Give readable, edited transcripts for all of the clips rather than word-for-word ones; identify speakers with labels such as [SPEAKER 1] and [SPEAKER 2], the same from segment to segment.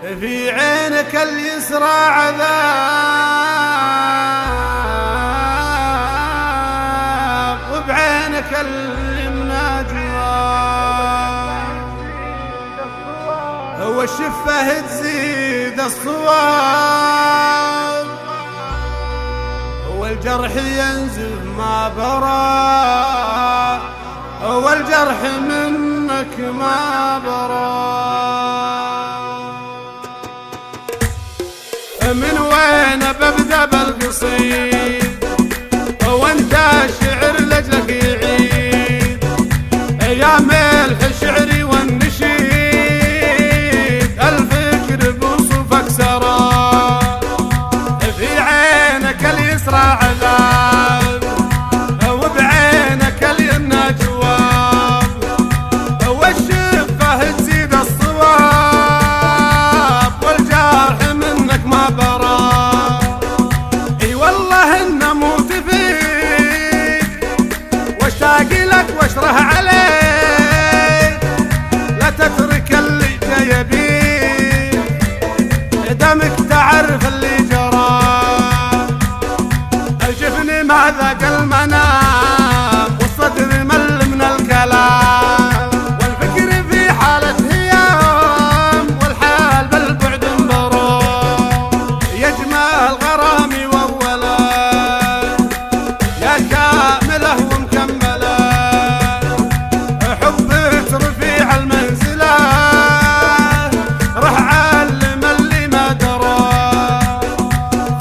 [SPEAKER 1] في عينك اليسرى عذاب وبعينك اليمنى جواب، هو الشفة تزيد الصواب، هو الجرح ينزف ما برا، هو الجرح منك ما برا. من وين ببدأ بالقصيد وانت الشعر لجلك يعيد، يا ملح شعري والنشيد الفكر بوصفك سرى، في عينك اليسرى عذاب وبعينك اليمنى جواب، والشفة تزيد الصواب والجرح منك ما برا. اي والله ان اموت فيك واشتاق لك واشره عليك، لا تترك اللي جاي بيك دمك تعرف اللي جرى. الجفن ما ذاق المنام والصدر مل من الكلام، والفكر في حالة هيام والحال بالبعد انبرى. يجمال غرامي وأولا يا كامله ومكمله، حبك رفيع المنزله راح علم اللي ما درى.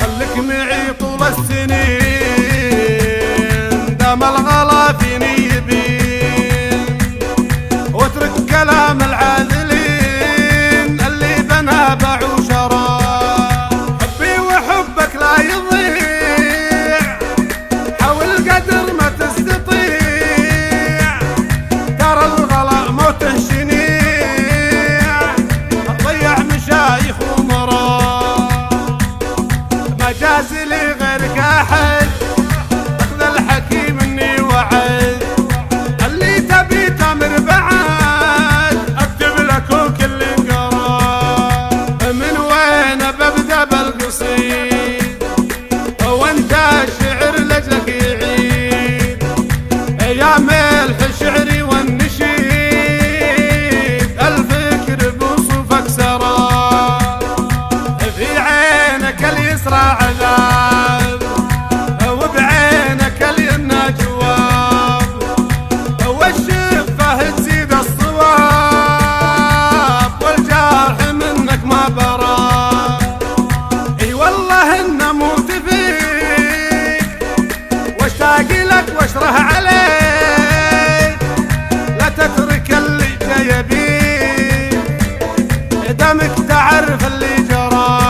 [SPEAKER 1] خليك معي طول السنين دام الغلا فيني يبين، واترك كلام العاذلين اللي بنى باع وشرى. حبي وحبك لا يضيع، حاول قدر ما تستطيع، ترى الغلا موته شنيع ضيع مشايخ ومرا. ما جاز لي غيرك احد اخذ الحكيم اني وعد، اللي تبي تمر بعد اكتب لك وكل انقرا. من وين ببدا بالقصيد وانت الشعر لجلك يعيد، يا ملح شعري والنشيد الفكر بوصفك سرى، في عينك اليسرى عذاب وبعينك اليمنى جواب، والشفة تزيد الصواب والجرح منك ما برا. اي والله ان اموت فيك واشتاق لك واشره عليك، لا تترك اللي جاي بيك دمك تعرف اللي جرى.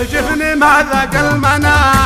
[SPEAKER 1] الجفن ما ذاق المنام